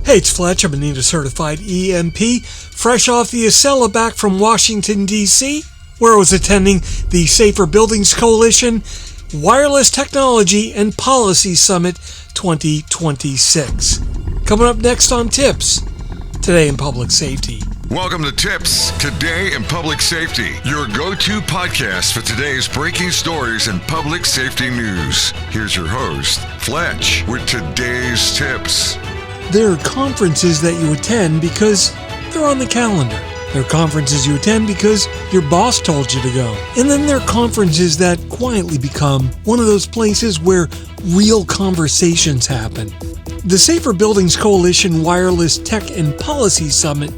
Hey, it's Fletch. I'm a NETA certified EMP, fresh off the Acela back from Washington, D.C., where I was attending the Safer Buildings Coalition Wireless Technology and Policy Summit 2026. Coming up next on TiPS, Today in Public Safety. Welcome to TiPS, Today in Public Safety, your go-to podcast for today's breaking stories and public safety news. Here's your host, Fletch, with today's TiPS. There are conferences that you attend because they're on the calendar. There are conferences you attend because your boss told you to go. And then there are conferences that quietly become one of those places where real conversations happen. The Safer Buildings Coalition Wireless Tech and Policy Summit,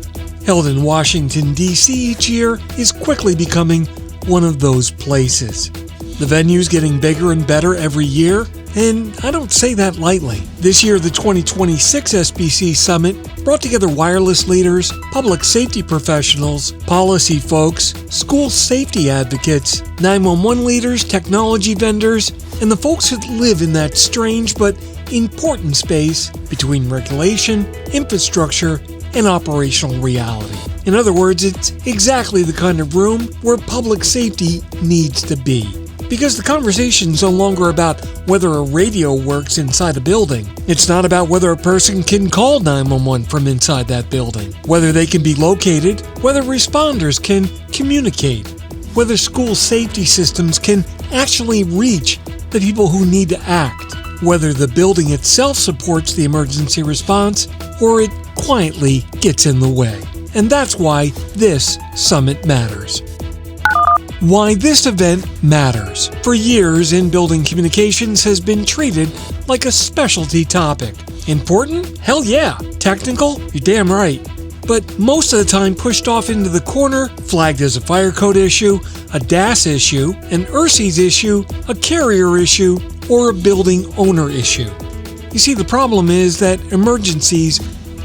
held in Washington, D.C. each year, is quickly becoming one of those places. The venue's getting bigger and better every year, and I don't say that lightly. This year, the 2026 SBC Summit brought together wireless leaders, public safety professionals, policy folks, school safety advocates, 911 leaders, technology vendors, and the folks who live in that strange but important space between regulation, infrastructure, and operational reality. In other words, it's exactly the kind of room where public safety needs to be. Because the conversation's no longer about whether a radio works inside a building. It's not about whether a person can call 911 from inside that building, whether they can be located, whether responders can communicate, whether school safety systems can actually reach the people who need to act, whether the building itself supports the emergency response or it quietly gets in the way. And that's why this summit matters. Why this event matters. For years, in-building communications has been treated like a specialty topic. Important? Hell yeah. Technical? You're damn right. But most of the time pushed off into the corner, flagged as a fire code issue, a DAS issue, an ERCES issue, a carrier issue, or a building owner issue. You see, the problem is that emergencies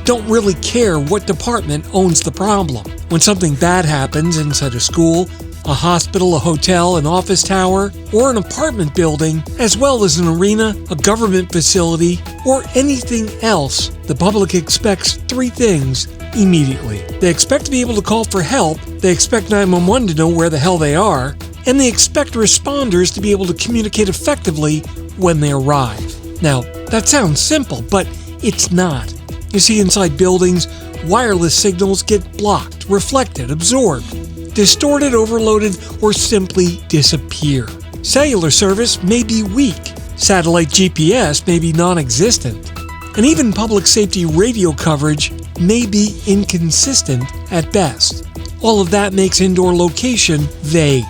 don't really care what department owns the problem. When something bad happens inside a school, a hospital, a hotel, an office tower, or an apartment building, as well as an arena, a government facility, or anything else, the public expects three things immediately. They expect to be able to call for help, they expect 911 to know where the hell they are, and they expect responders to be able to communicate effectively when they arrive. Now, that sounds simple, but it's not. You see, inside buildings, wireless signals get blocked, reflected, absorbed, distorted, overloaded, or simply disappear. Cellular service may be weak. Satellite GPS may be non-existent. And even public safety radio coverage may be inconsistent at best. All of that makes indoor location vague.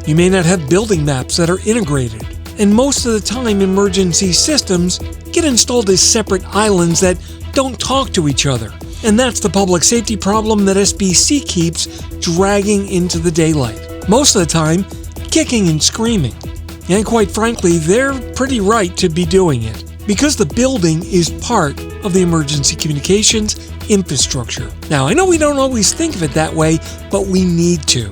You may not have building maps that are integrated. And most of the time, emergency systems get installed as separate islands that don't talk to each other. And that's the public safety problem that SBC keeps dragging into the daylight. Most of the time, kicking and screaming. And quite frankly, they're pretty right to be doing it, because the building is part of the emergency communications infrastructure. Now, I know we don't always think of it that way, but we need to.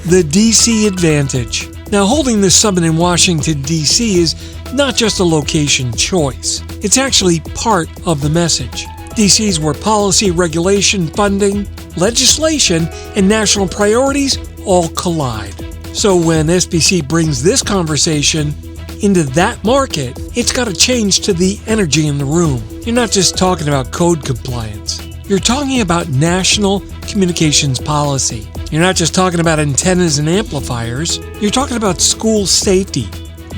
The DC Advantage. Now, holding this summit in Washington, D.C. is not just a location choice. It's actually part of the message. DC is where policy, regulation, funding, legislation, and national priorities all collide. So when SBC brings this conversation into that market, it's got to change to the energy in the room. You're not just talking about code compliance. You're talking about national communications policy. You're not just talking about antennas and amplifiers. You're talking about school safety,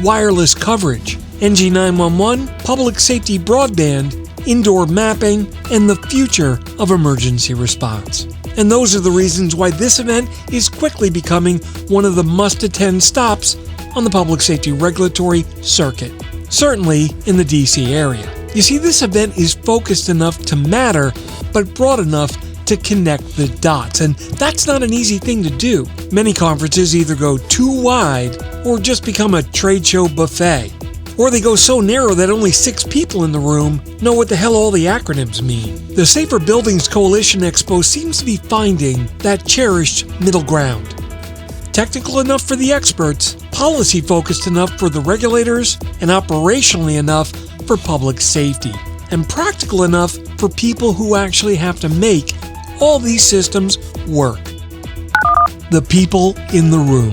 wireless coverage, NG911, public safety broadband, indoor mapping, and the future of emergency response. And those are the reasons why this event is quickly becoming one of the must-attend stops on the public safety regulatory circuit, certainly in the DC area. You see, this event is focused enough to matter, but broad enough to connect the dots, and that's not an easy thing to do. Many conferences either go too wide or just become a trade show buffet. Or they go so narrow that only 6 people in the room know what the hell all the acronyms mean. The Safer Buildings Coalition Expo seems to be finding that cherished middle ground. Technical enough for the experts, policy-focused enough for the regulators, and operationally enough for public safety, and practical enough for people who actually have to make all these systems work. The people in the room.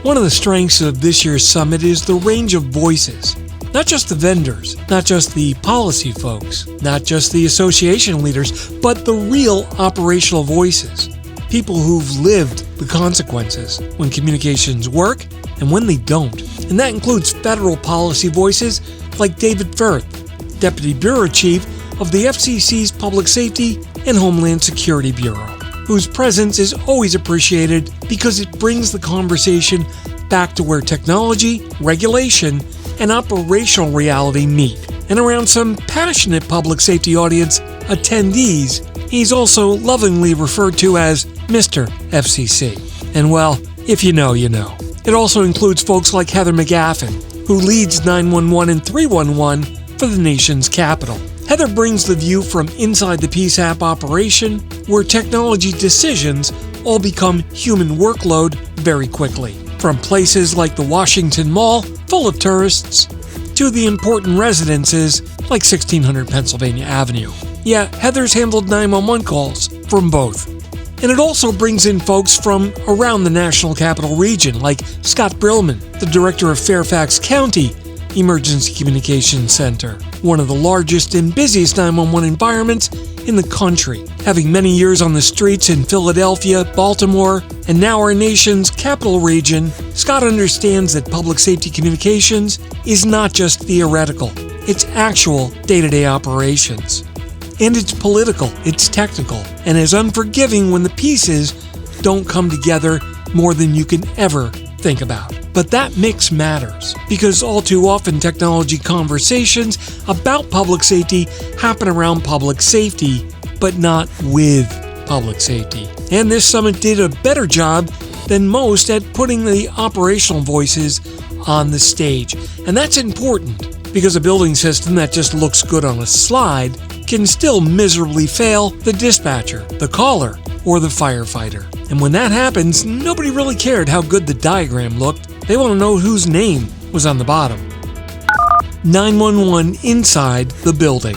One of the strengths of this year's summit is the range of voices. Not just the vendors, not just the policy folks, not just the association leaders, but the real operational voices. People who've lived the consequences when communications work and when they don't. And that includes federal policy voices like David Firth, Deputy Bureau Chief of the FCC's Public Safety and Homeland Security Bureau, whose presence is always appreciated because it brings the conversation back to where technology, regulation, and operational reality meet. And around some passionate public safety audience attendees, he's also lovingly referred to as Mr. FCC. And well, if you know, you know. It also includes folks like Heather McGaffin, who leads 911 and 311 for the nation's capital. Heather brings the view from inside the PSAP operation, where technology decisions all become human workload very quickly. From places like the Washington Mall, full of tourists, to the important residences like 1600 Pennsylvania Avenue. Yeah, Heather's handled 911 calls from both. And it also brings in folks from around the National Capital Region, like Scott Brillman, the director of Fairfax County Emergency Communications Center, one of the largest and busiest 911 environments in the country. Having many years on the streets in Philadelphia, Baltimore, and now our nation's capital region, Scott understands that public safety communications is not just theoretical, it's actual day-to-day operations. And it's political, it's technical, and is unforgiving when the pieces don't come together more than you can ever think about. But that mix matters, because all too often technology conversations about public safety happen around public safety, but not with public safety. And this summit did a better job than most at putting the operational voices on the stage. And that's important, because a building system that just looks good on a slide can still miserably fail the dispatcher, the caller, or the firefighter. And when that happens, nobody really cared how good the diagram looked. They want to know whose name was on the bottom. 911 inside the building.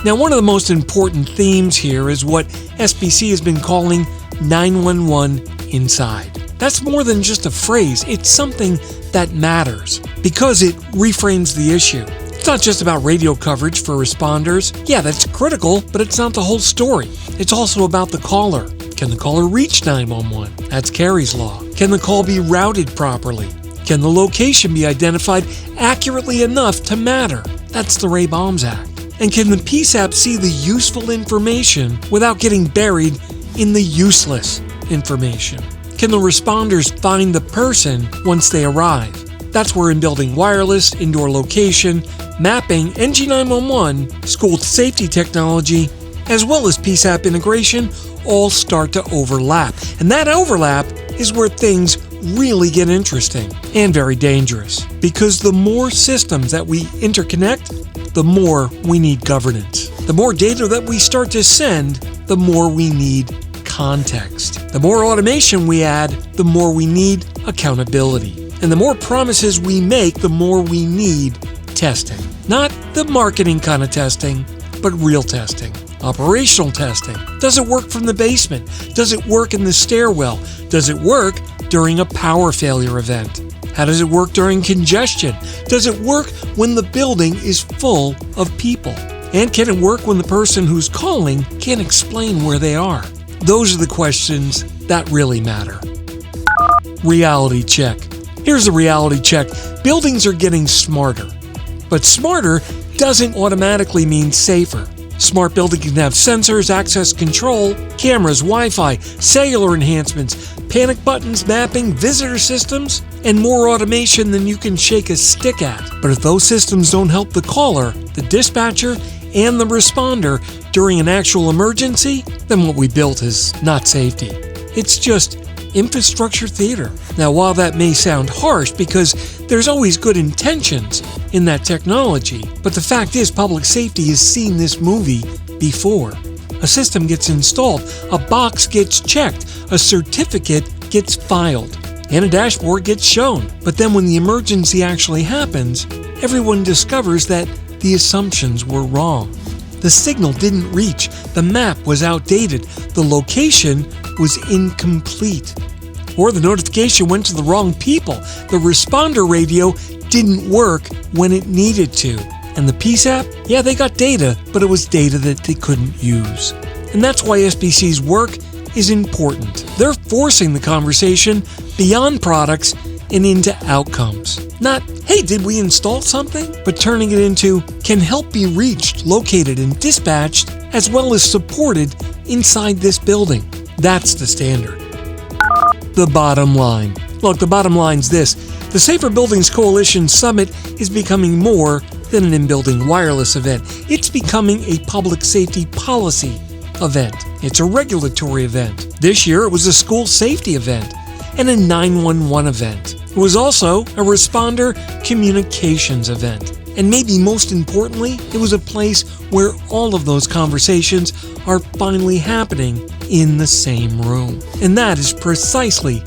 Now, one of the most important themes here is what SBC has been calling 911 inside. That's more than just a phrase, it's something that matters, because it reframes the issue. It's not just about radio coverage for responders. Yeah, that's critical, but it's not the whole story. It's also about the caller. Can the caller reach 911? That's Carey's Law. Can the call be routed properly? Can the location be identified accurately enough to matter? That's the Ray Bombs Act. And can the PSAP see the useful information without getting buried in the useless information? Can the responders find the person once they arrive? That's where in-building wireless, indoor location, mapping, NG911, school safety technology, as well as PSAP integration all start to overlap. And that overlap is where things really get interesting and very dangerous. Because the more systems that we interconnect, the more we need governance. The more data that we start to send, the more we need context. The more automation we add, the more we need accountability. And the more promises we make, the more we need testing. Not the marketing kind of testing, but real testing. Operational testing. Does it work from the basement? Does it work in the stairwell? Does it work during a power failure event? How does it work during congestion? Does it work when the building is full of people? And can it work when the person who's calling can't explain where they are? Those are the questions that really matter. Reality check. Here's a reality check. Buildings are getting smarter. But smarter doesn't automatically mean safer. Smart building can have sensors, access control, cameras, Wi-Fi, cellular enhancements, panic buttons, mapping, visitor systems, and more automation than you can shake a stick at. But if those systems don't help the caller, the dispatcher, and the responder during an actual emergency, then what we built is not safety. It's just infrastructure theater. Now, while that may sound harsh because there's always good intentions in that technology, but the fact is public safety has seen this movie before. A system gets installed, a box gets checked, a certificate gets filed, and a dashboard gets shown. But then when the emergency actually happens, everyone discovers that the assumptions were wrong. The signal didn't reach, the map was outdated, the location was incomplete. Or the notification went to the wrong people. The responder radio didn't work when it needed to. And the PSAP, yeah, they got data, but it was data that they couldn't use. And that's why SBC's work is important. They're forcing the conversation beyond products and into outcomes. Not, hey, did we install something? But turning it into, can help be reached, located, and dispatched, as well as supported inside this building. That's the standard. The bottom line. Look, the bottom line's this. The Safer Buildings Coalition Summit is becoming more than an in-building wireless event. It's becoming a public safety policy event. It's a regulatory event. This year it was a school safety event and a 911 event. It was also a responder communications event. And maybe most importantly, it was a place where all of those conversations are finally happening in the same room. And that is precisely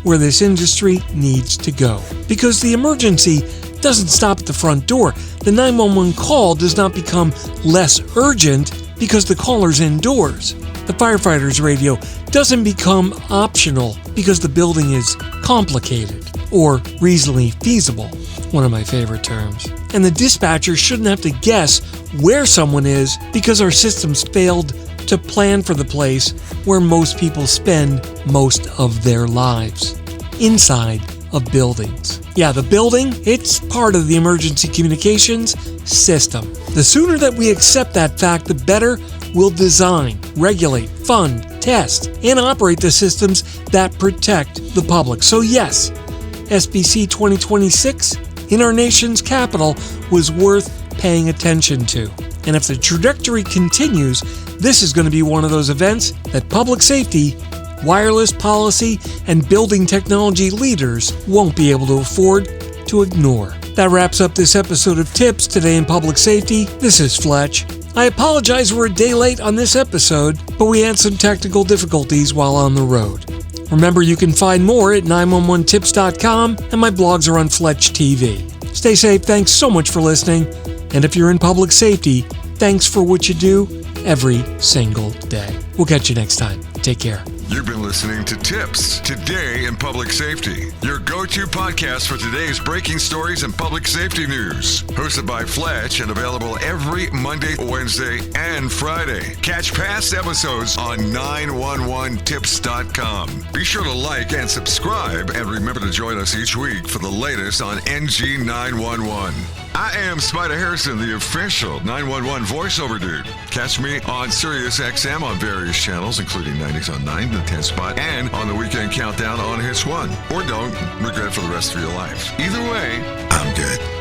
where this industry needs to go. Because the emergency doesn't stop at the front door. The 911 call does not become less urgent because the caller's indoors. The firefighter's radio doesn't become optional because the building is complicated or reasonably feasible, one of my favorite terms. And the dispatcher shouldn't have to guess where someone is because our systems failed to plan for the place where most people spend most of their lives, inside of buildings. Yeah, the building, it's part of the emergency communications system. The sooner that we accept that fact, the better we'll design, regulate, fund, test, and operate the systems that protect the public. So yes, SBC 2026 in our nation's capital was worth paying attention to. And if the trajectory continues, this is going to be one of those events that public safety, wireless policy, and building technology leaders won't be able to afford to ignore. That wraps up this episode of TiPS Today in Public Safety. This is Fletch. I apologize we're a day late on this episode, but we had some technical difficulties while on the road. Remember, you can find more at 911tips.com, and my blogs are on Fletch TV. Stay safe, thanks so much for listening, and if you're in public safety, thanks for what you do every single day. We'll catch you next time. Take care. You've been listening to TiPS Today in Public Safety, your go-to podcast for today's breaking stories and public safety news. Hosted by Fletch and available every Monday, Wednesday, and Friday. Catch past episodes on 911tips.com. Be sure to like and subscribe, and remember to join us each week for the latest on NG 911. I am Spider Harrison, the official 911 voiceover dude. Catch me on Sirius XM on various channels, including 90s on 9, the 10 spot, and on the Weekend Countdown on Hits 1. Or don't regret it for the rest of your life. Either way, I'm good.